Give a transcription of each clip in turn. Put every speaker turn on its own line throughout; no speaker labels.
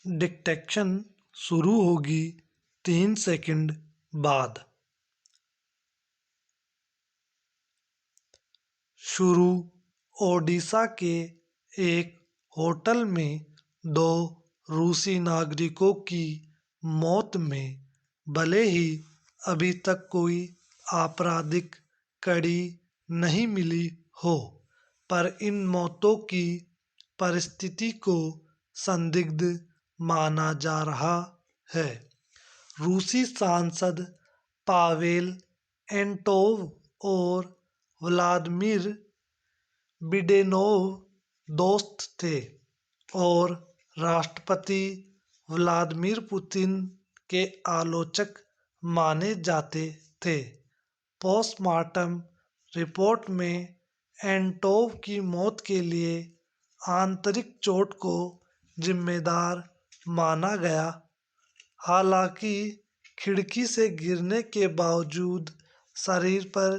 Detection शुरू होगी 3 second बाद। शुरू ओडिशा के एक होटल में 2 रूसी नागरिकों की मौत में भले ही अभी तक कोई आपराधिक कड़ी नहीं मिली हो, पर इन मौतों की परिस्थिति को संदिग्ध माना जा रहा है। रूसी सांसद पावेल एंटोव और व्लादिमीर बिडेनोव दोस्त थे और राष्ट्रपति व्लादिमीर पुतिन के आलोचक माने जाते थे। पोस्टमार्टम रिपोर्ट में एंटोव की मौत के लिए आंतरिक चोट को जिम्मेदार माना गया। हालांकि खिड़की से गिरने के बावजूद शरीर पर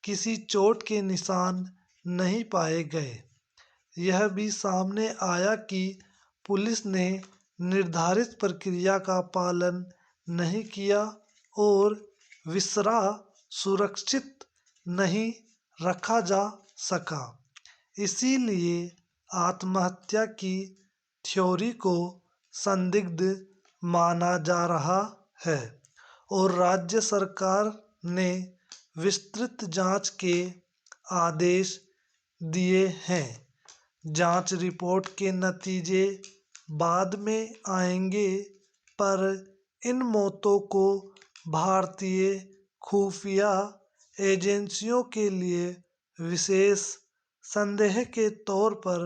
किसी चोट के निशान नहीं पाए गए। यह भी सामने आया कि पुलिस ने निर्धारित प्रक्रिया का पालन नहीं किया और विसरा सुरक्षित नहीं रखा जा सका। इसीलिए आत्महत्या की थ्योरी को संदिग्ध माना जा रहा है और राज्य सरकार ने विस्तृत जांच के आदेश दिए हैं। जांच रिपोर्ट के नतीजे बाद में आएंगे, पर इन मौतों को भारतीय खुफिया एजेंसियों के लिए विशेष संदेह के तौर पर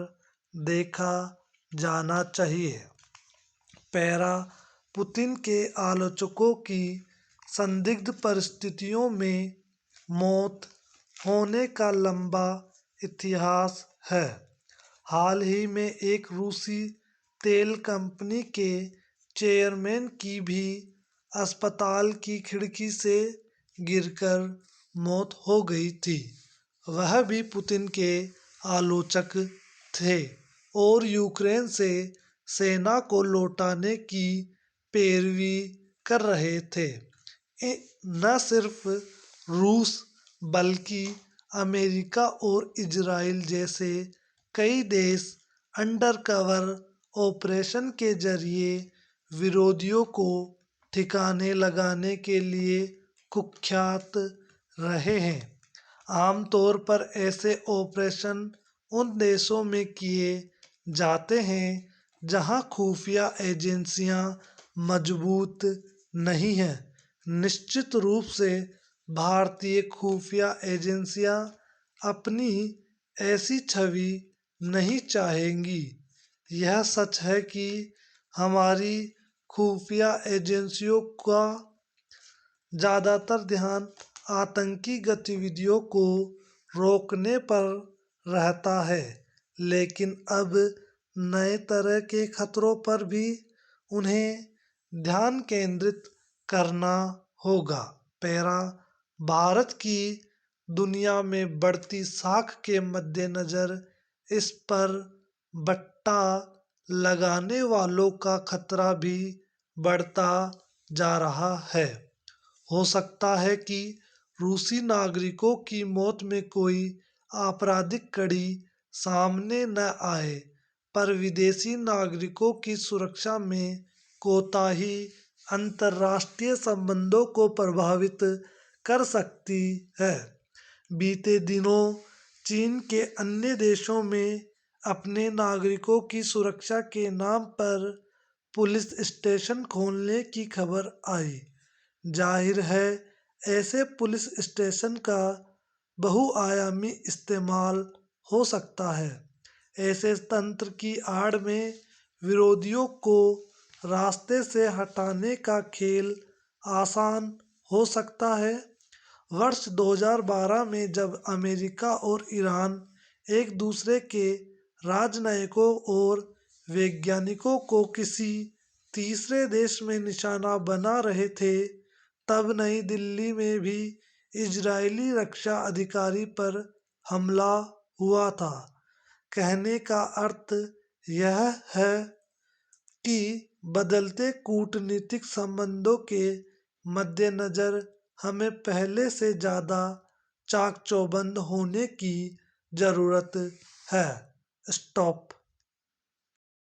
देखा जाना चाहिए। पैरा पुतिन के आलोचकों की संदिग्ध परिस्थितियों में मौत होने का लंबा इतिहास है। हाल ही में एक रूसी तेल कंपनी के चेयरमैन की भी अस्पताल की खिड़की से गिरकर मौत हो गई थी। वह भी पुतिन के आलोचक थे और यूक्रेन से सेना को लौटाने की पैरवी कर रहे थे। न सिर्फ रूस बल्कि अमेरिका और इजराइल जैसे कई देश अंडरकवर ऑपरेशन के जरिए विरोधियों को ठिकाने लगाने के लिए कुख्यात रहे हैं। आमतौर पर ऐसे ऑपरेशन उन देशों में किए जाते हैं जहां खुफिया एजेंसियां मजबूत नहीं हैं। निश्चित रूप से भारतीय खुफिया एजेंसियां अपनी ऐसी छवि नहीं चाहेंगी। यह सच है कि हमारी खुफिया एजेंसियों का ज़्यादातर ध्यान आतंकी गतिविधियों को रोकने पर रहता है, लेकिन अब नए तरह के खतरों पर भी उन्हें ध्यान केंद्रित करना होगा। पैरा भारत की दुनिया में बढ़ती साख के मद्देनज़र इस पर बट्टा लगाने वालों का खतरा भी बढ़ता जा रहा है। हो सकता है कि रूसी नागरिकों की मौत में कोई आपराधिक कड़ी सामने न आए, पर विदेशी नागरिकों की सुरक्षा में कोताही अंतर्राष्ट्रीय संबंधों को प्रभावित कर सकती है। बीते दिनों चीन के अन्य देशों में अपने नागरिकों की सुरक्षा के नाम पर पुलिस स्टेशन खोलने की खबर आई। जाहिर है, ऐसे पुलिस स्टेशन का बहुआयामी इस्तेमाल हो सकता है। ऐसे तंत्र की आड़ में विरोधियों को रास्ते से हटाने का खेल आसान हो सकता है। वर्ष 2012 में जब अमेरिका और ईरान एक दूसरे के राजनयिकों और वैज्ञानिकों को किसी तीसरे देश में निशाना बना रहे थे, तब नई दिल्ली में भी इजरायली रक्षा अधिकारी पर हमला हुआ था। कहने का अर्थ यह है कि बदलते कूटनीतिक संबंधों के मद्देनज़र हमें पहले से ज़्यादा चाक चौबंद होने की ज़रूरत है। स्टॉप।